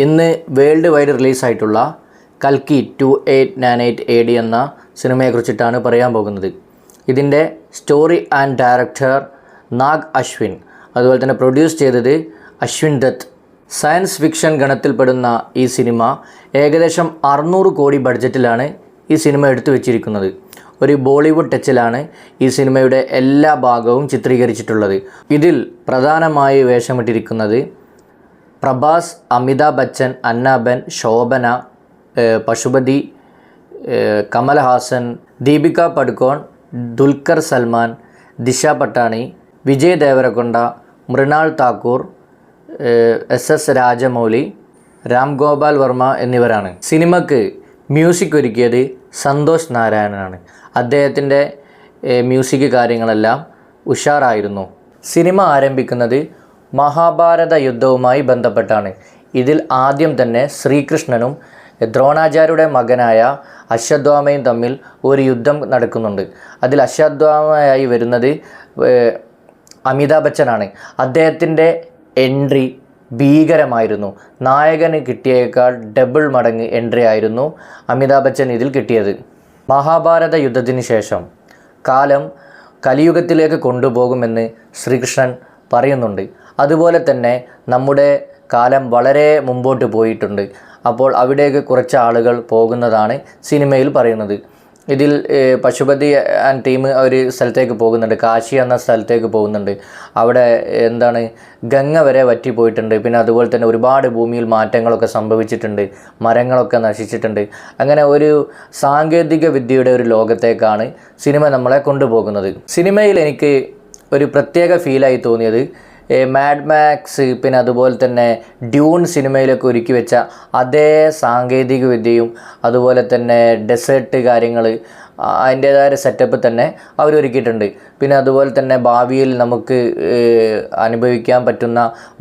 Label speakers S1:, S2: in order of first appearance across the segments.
S1: ഇന്ന് world wide റിലീസായിട്ടുള്ള കൽക്കി 2898 AD എന്ന സിനിമയെക്കുറിച്ചിട്ടാണ് പറയാൻ പോകുന്നത്. ഇതിൻ്റെ story and director Nag Ashwin, അതുപോലെ തന്നെ പ്രൊഡ്യൂസ് ചെയ്തത് അശ്വിൻ ദത്ത്. സയൻസ് ഫിക്ഷൻ ഗണത്തിൽപ്പെടുന്ന ഈ സിനിമ ഏകദേശം 600 കോടി ബഡ്ജറ്റിലാണ് ഈ സിനിമ എടുത്തു വച്ചിരിക്കുന്നത്. ഒരു ബോളിവുഡ് ടച്ചിലാണ് ഈ സിനിമയുടെ എല്ലാ ഭാഗവും ചിത്രീകരിച്ചിട്ടുള്ളത്. ഇതിൽ പ്രധാനമായി വേഷമിട്ടിരിക്കുന്നത് പ്രഭാസ്, അമിതാഭ് ബച്ചൻ, അന്നാബൻ, ശോഭന, പശുപതി, കമൽഹാസൻ, ദീപിക പടുക്കോൺ, ദുൽഖർ സൽമാൻ, ദിശ പട്ടാണി, വിജയ് ദേവരകൊണ്ട, മൃണാൾ താക്കൂർ, SS രാജമൗലി, രാം ഗോപാൽ വർമ്മ എന്നിവരാണ്. സിനിമയ്ക്ക് മ്യൂസിക് ഒരുക്കിയത് സന്തോഷ് നാരായണനാണ്. അദ്ദേഹത്തിൻ്റെ മ്യൂസിക് കാര്യങ്ങളെല്ലാം ഉഷാറായിരുന്നു. സിനിമ ആരംഭിക്കുന്നത് മഹാഭാരത യുദ്ധവുമായി ബന്ധപ്പെട്ടാണ്. ഇതിൽ ആദ്യം തന്നെ ശ്രീകൃഷ്ണനും ദ്രോണാചാര്യരുടെ മകനായ അശ്വത്ഥാമയും തമ്മിൽ ഒരു യുദ്ധം നടക്കുന്നുണ്ട്. അതിൽ അശ്വത്ഥാമയായി വരുന്നത് അമിതാഭ് ബച്ചനാണ്. അദ്ദേഹത്തിൻ്റെ എൻട്രി ഭീകരമായിരുന്നു. നായകന് കിട്ടിയേക്കാൾ ഡബിൾ മടങ്ങ് എൻട്രി ആയിരുന്നു അമിതാഭ് ബച്ചൻ ഇതിൽ കിട്ടിയത്. മഹാഭാരത യുദ്ധത്തിന് ശേഷം കാലം കലിയുഗത്തിലേക്ക് കൊണ്ടുപോകുമെന്ന് ശ്രീകൃഷ്ണൻ പറയുന്നുണ്ട്. അതുപോലെ തന്നെ നമ്മുടെ കാലം വളരെ മുമ്പോട്ട് പോയിട്ടുണ്ട്. അപ്പോൾ അവിടേക്ക് കുറച്ച് ആളുകൾ പോകുന്നതാണ് സിനിമയിൽ പറയുന്നത്. ഇതിൽ പശുപതി ആൻഡ് ടീം ഒരു സ്ഥലത്തേക്ക് പോകുന്നുണ്ട്, കാശി എന്ന സ്ഥലത്തേക്ക് പോകുന്നുണ്ട്. അവിടെ ഗംഗ വരെ വറ്റിപ്പോയിട്ടുണ്ട്. പിന്നെ അതുപോലെ തന്നെ ഒരുപാട് ഭൂമിയിൽ മാറ്റങ്ങളൊക്കെ സംഭവിച്ചിട്ടുണ്ട്, മരങ്ങളൊക്കെ നശിച്ചിട്ടുണ്ട്. അങ്ങനെ ഒരു സാങ്കേതിക വിദ്യയുടെ ഒരു ലോകത്തേക്കാണ് സിനിമ നമ്മളെ കൊണ്ടുപോകുന്നത്. സിനിമയിൽ എനിക്ക് ഒരു പ്രത്യേക ഫീലായി തോന്നിയത് മാഡ് മാക്സ്, പിന്നെ അതുപോലെ തന്നെ ഡ്യൂൺ സിനിമയിലൊക്കെ ഒരുക്കി വെച്ച അതേ സാങ്കേതിക വിദ്യയും അതുപോലെ തന്നെ ഡെസേർട്ട് കാര്യങ്ങൾ അതിൻ്റേതായ സെറ്റപ്പ് തന്നെ അവരൊരുക്കിയിട്ടുണ്ട്. പിന്നെ അതുപോലെ തന്നെ ഭാവിയിൽ നമുക്ക് അനുഭവിക്കാൻ പറ്റുന്ന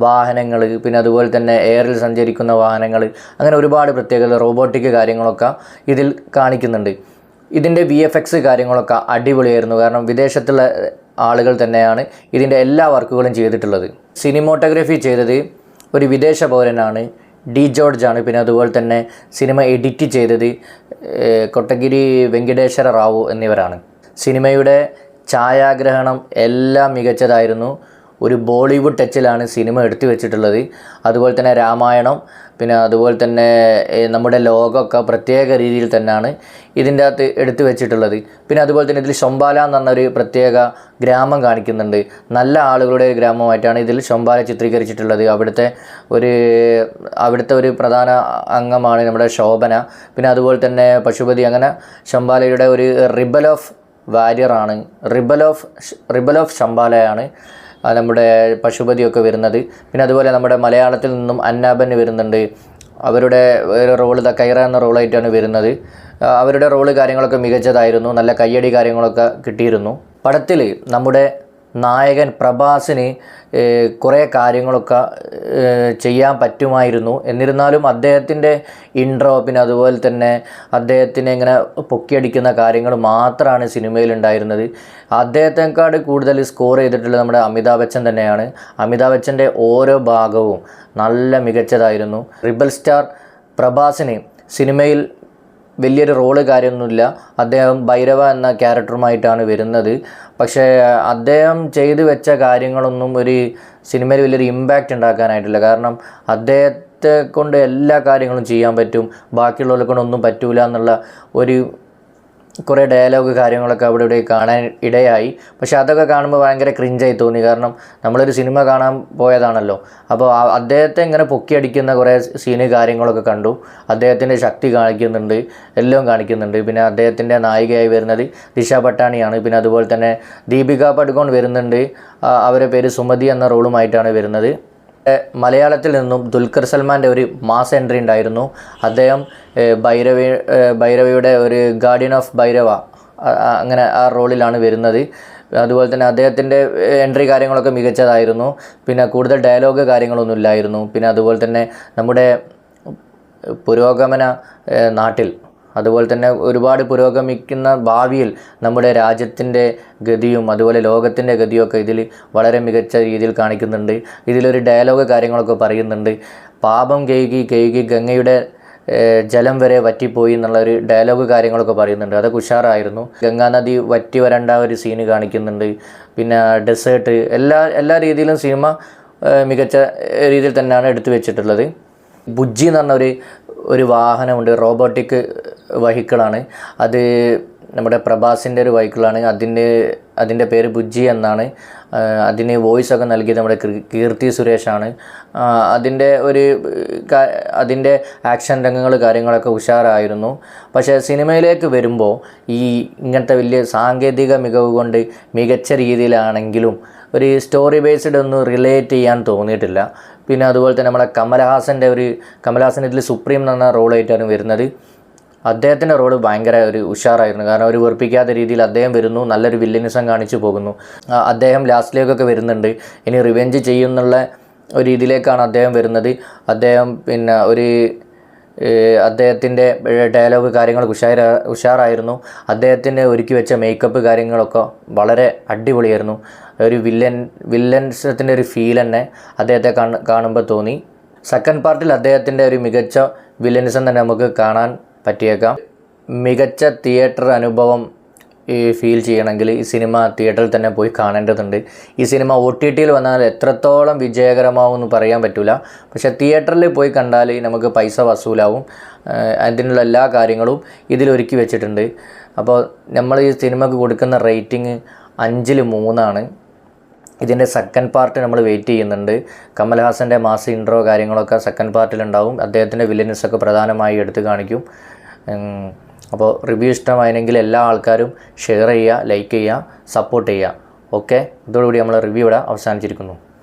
S1: വാഹനങ്ങൾ, പിന്നെ അതുപോലെ തന്നെ എയറിൽ സഞ്ചരിക്കുന്ന വാഹനങ്ങൾ, അങ്ങനെ ഒരുപാട് പ്രത്യേകത റോബോട്ടിക് കാര്യങ്ങളൊക്കെ ഇതിൽ കാണിക്കുന്നുണ്ട്. ഇതിൻ്റെ VFX കാര്യങ്ങളൊക്കെ അടിപൊളിയായിരുന്നു. കാരണം വിദേശത്തുള്ള ആളുകൾ തന്നെയാണ് ഇതിൻ്റെ എല്ലാ വർക്കുകളും ചെയ്തിട്ടുള്ളത്. സിനിമോട്ടോഗ്രാഫി ചെയ്തത് ഒരു വിദേശ പൗരനാണ്, ഡി ജോർജാണ്. പിന്നെ അതുപോലെ തന്നെ സിനിമ എഡിറ്റ് ചെയ്തത് കൊട്ടഗിരി വെങ്കടേശ്വര റാവു എന്നിവരാണ്. സിനിമയുടെ ഛായാഗ്രഹണം എല്ലാം മികച്ചതായിരുന്നു. ഒരു ബോളിവുഡ് ടച്ചിലാണ് സിനിമ എടുത്തു വെച്ചിട്ടുള്ളത്. അതുപോലെ തന്നെ രാമായണം, പിന്നെ അതുപോലെ തന്നെ നമ്മുടെ ലോകമൊക്കെ പ്രത്യേക രീതിയിൽ തന്നെയാണ് ഇതിൻ്റെ അകത്ത് എടുത്തു വെച്ചിട്ടുള്ളത്. പിന്നെ അതുപോലെ തന്നെ ഇതിൽ ശംബാല എന്ന് പറഞ്ഞൊരു പ്രത്യേക ഗ്രാമം കാണിക്കുന്നുണ്ട്. നല്ല ആളുകളുടെ ഗ്രാമമായിട്ടാണ് ഇതിൽ ശംബാല ചിത്രീകരിച്ചിട്ടുള്ളത്. അവിടുത്തെ ഒരു പ്രധാന അംഗമാണ് നമ്മുടെ ശോഭന. പിന്നെ അതുപോലെ തന്നെ പശുപതി. അങ്ങനെ ശംബാലയുടെ ഒരു റിബൽ ഓഫ് വാരിയറാണ്, റിബൽ ഓഫ് ശംബാലയാണ് നമ്മുടെ പശുപതിയൊക്കെ വരുന്നത്. പിന്നെ അതുപോലെ നമ്മുടെ മലയാളത്തിൽ നിന്നും അന്നാബന് വരുന്നുണ്ട്. അവരുടെ ഒരു റോള് കൈറ എന്ന റോളായിട്ടാണ് വരുന്നത്. അവരുടെ റോള് കാര്യങ്ങളൊക്കെ മികച്ചതായിരുന്നു. നല്ല കയ്യടി കാര്യങ്ങളൊക്കെ കിട്ടിയിരുന്നു. പടത്തിൽ നമ്മുടെ നായകൻ പ്രഭാസിന് കുറേ കാര്യങ്ങളൊക്കെ ചെയ്യാൻ പറ്റുമായിരുന്നു. എന്നിരുന്നാലും അദ്ദേഹത്തിൻ്റെ ഇൻട്രോ, പിന്നെ അതുപോലെ തന്നെ അദ്ദേഹത്തിനെ ഇങ്ങനെ പൊക്കിയടിക്കുന്ന കാര്യങ്ങൾ മാത്രമാണ് സിനിമയിലുണ്ടായിരുന്നത്. അദ്ദേഹത്തെക്കാട് കൂടുതൽ സ്കോർ ചെയ്തിട്ടുള്ളത് നമ്മുടെ അമിതാഭ് ബച്ചൻ തന്നെയാണ്. അമിതാഭ് ബച്ചൻ്റെ ഓരോ ഭാഗവും നല്ല മികച്ചതായിരുന്നു. റിബൽ സ്റ്റാർ പ്രഭാസിന് സിനിമയിൽ വലിയൊരു റോള് കാര്യമൊന്നുമില്ല. അദ്ദേഹം ഭൈരവ എന്ന ക്യാരക്ടറുമായിട്ടാണ് വരുന്നത്. പക്ഷേ അദ്ദേഹം ചെയ്തു വെച്ച കാര്യങ്ങളൊന്നും ഒരു സിനിമയിൽ വലിയൊരു ഇമ്പാക്റ്റ് ഉണ്ടാക്കാനായിട്ടില്ല. കാരണം അദ്ദേഹത്തെ കൊണ്ട് എല്ലാ കാര്യങ്ങളും ചെയ്യാൻ പറ്റും, ബാക്കിയുള്ളവരെ കൊണ്ടൊന്നും പറ്റൂല എന്നുള്ള ഒരു കുറേ ഡയലോഗ് കാര്യങ്ങളൊക്കെ അവിടെ ഇവിടെ കാണാൻ ഇടയായി. പക്ഷേ അതൊക്കെ കാണുമ്പോൾ ഭയങ്കര ക്രിഞ്ചായി തോന്നി. കാരണം നമ്മളൊരു സിനിമ കാണാൻ പോയതാണല്ലോ. അപ്പോൾ അദ്ദേഹത്തെ ഇങ്ങനെ പൊക്കിയടിക്കുന്ന കുറേ സീന് കാര്യങ്ങളൊക്കെ കണ്ടു. അദ്ദേഹത്തിൻ്റെ ശക്തി കാണിക്കുന്നുണ്ട്, എല്ലാം കാണിക്കുന്നുണ്ട്. പിന്നെ അദ്ദേഹത്തിൻ്റെ നായികയായി വരുന്നത് ദിശ പട്ടാണിയാണ്. പിന്നെ അതുപോലെ തന്നെ ദീപിക പടുക്കോൺ വരുന്നുണ്ട്. അവരുടെ പേര് സുമതി എന്ന റോളുമായിട്ടാണ് വരുന്നത്. മലയാളത്തിൽ നിന്നും ദുൽഖർ സൽമാൻ്റെ ഒരു മാസ് എൻട്രി ഉണ്ടായിരുന്നു. അദ്ദേഹം ഭൈരവയുടെ ഒരു ഗാർഡിയൻ ഓഫ് ഭൈരവ, അങ്ങനെ ആ റോളിലാണ് വരുന്നത്. അതുപോലെ തന്നെ അദ്ദേഹത്തിൻ്റെ എൻട്രി കാര്യങ്ങളൊക്കെ മികച്ചതായിരുന്നു. പിന്നെ കൂടുതൽ ഡയലോഗ് കാര്യങ്ങളൊന്നും ഇല്ലായിരുന്നു. പിന്നെ അതുപോലെ തന്നെ നമ്മുടെ പുരോഗമന നാട്ടിൽ അതുപോലെ തന്നെ ഒരുപാട് പുരോഗമിക്കുന്ന ഭാവിയിൽ നമ്മുടെ രാജ്യത്തിൻ്റെ ഗതിയും അതുപോലെ ലോകത്തിൻ്റെ ഗതിയൊക്കെ ഇതിൽ വളരെ മികച്ച രീതിയിൽ കാണിക്കുന്നുണ്ട്. ഇതിലൊരു ഡയലോഗ് കാര്യങ്ങളൊക്കെ പറയുന്നുണ്ട്. പാപം കഴുകി ഗംഗയുടെ ജലം വരെ വറ്റിപ്പോയി എന്നുള്ളൊരു ഡയലോഗ് കാര്യങ്ങളൊക്കെ പറയുന്നുണ്ട്. അതൊക്കെ ഉഷാറായിരുന്നു. ഗംഗാനദി വറ്റി വരേണ്ട ഒരു സീന് കാണിക്കുന്നുണ്ട്. പിന്നെ ഡെസേർട്ട് എല്ലാ രീതിയിലും സിനിമ മികച്ച രീതിയിൽ തന്നെയാണ് എടുത്തു വെച്ചിട്ടുള്ളത്. ബുജ്ജി എന്ന് പറഞ്ഞ ഒരു വാഹനമുണ്ട്, റോബോട്ടിക് വെഹിക്കിളാണ് അത്. നമ്മുടെ പ്രഭാസിൻ്റെ ഒരു വെഹിക്കിളാണ്. അതിൻ്റെ പേര് ബുജ്ജി എന്നാണ്. അതിന് വോയിസ് ഒക്കെ നൽകിയത് നമ്മുടെ കീർത്തി സുരേഷാണ്. അതിൻ്റെ ആക്ഷൻ രംഗങ്ങൾ കാര്യങ്ങളൊക്കെ ഉഷാറായിരുന്നു. പക്ഷേ സിനിമയിലേക്ക് വരുമ്പോൾ ഇങ്ങനത്തെ വലിയ സാങ്കേതിക മികവ് കൊണ്ട് മികച്ച രീതിയിലാണെങ്കിലും ഒരു സ്റ്റോറി ബേസ്ഡ് ഒന്നും റിലേറ്റ് ചെയ്യാൻ തോന്നിയിട്ടില്ല. പിന്നെ അതുപോലെ തന്നെ നമ്മളെ കമലഹാസൻ ഇതിൽ സുപ്രീം എന്ന് പറഞ്ഞ റോളായിട്ടാണ് വരുന്നത്. അദ്ദേഹത്തിൻ്റെ റോള് ഭയങ്കര ഒരു ഉഷാറായിരുന്നു. കാരണം ഒരു വെറുപ്പിക്കാത്ത രീതിയിൽ അദ്ദേഹം വരുന്നു, നല്ലൊരു വില്ലനിസം കാണിച്ചു പോകുന്നു. അദ്ദേഹം ലാസ്റ്റിലേക്കൊക്കെ വരുന്നുണ്ട്, ഇനി റിവെഞ്ച് ചെയ്യുന്നുള്ള ഒരു രീതിയിലേക്കാണ് അദ്ദേഹം വരുന്നത്. അദ്ദേഹം പിന്നെ അദ്ദേഹത്തിൻ്റെ ഡയലോഗ് കാര്യങ്ങളൊക്കെ ഉഷാറായിരുന്നു. അദ്ദേഹത്തിൻ്റെ ഒരുക്കി വെച്ച മേക്കപ്പ് കാര്യങ്ങളൊക്കെ വളരെ അടിപൊളിയായിരുന്നു. ഒരു വില്ലൻസത്തിൻ്റെ ഒരു ഫീൽ തന്നെ അദ്ദേഹത്തെ കാണുമ്പോൾ തോന്നി. സെക്കൻഡ് പാർട്ടിൽ അദ്ദേഹത്തിൻ്റെ ഒരു മികച്ച വില്ലനിസം തന്നെ നമുക്ക് കാണാൻ പറ്റിയേക്കാം. മികച്ച തിയേറ്റർ അനുഭവം ഫീൽ ചെയ്യണമെങ്കിൽ ഈ സിനിമ തിയേറ്ററിൽ തന്നെ പോയി കാണേണ്ടതുണ്ട്. ഈ സിനിമ OTTയിൽ വന്നാൽ എത്രത്തോളം വിജയകരമാവുമെന്ന് പറയാൻ പറ്റില്ല. പക്ഷേ തിയേറ്ററിൽ പോയി കണ്ടാൽ നമുക്ക് പൈസ വസൂലാവും. അതിനുള്ള എല്ലാ കാര്യങ്ങളും ഇതിലൊരുക്കി വെച്ചിട്ടുണ്ട്. അപ്പോൾ നമ്മൾ ഈ സിനിമക്ക് കൊടുക്കുന്ന റേറ്റിംഗ് 5/3. ഇതിൻ്റെ സെക്കൻഡ് പാർട്ട് നമ്മൾ വെയിറ്റ് ചെയ്യുന്നുണ്ട്. കമൽഹാസൻ്റെ മാസ് ഇൻട്രോ കാര്യങ്ങളൊക്കെ സെക്കൻഡ് പാർട്ടിലുണ്ടാവും. അദ്ദേഹത്തിൻ്റെ വില്ലൻസൊക്കെ പ്രധാനമായി എടുത്ത് കാണിക്കും. അപ്പോൾ റിവ്യൂ ഇഷ്ടമായെങ്കിൽ എല്ലാ ആൾക്കാരും ഷെയർ ചെയ്യുക, ലൈക്ക് ചെയ്യുക, സപ്പോർട്ട് ചെയ്യുക. ഓക്കെ, ഇതോടുകൂടി നമ്മൾ റിവ്യൂ ഇവിടെ അവസാനിച്ചിരിക്കുന്നു.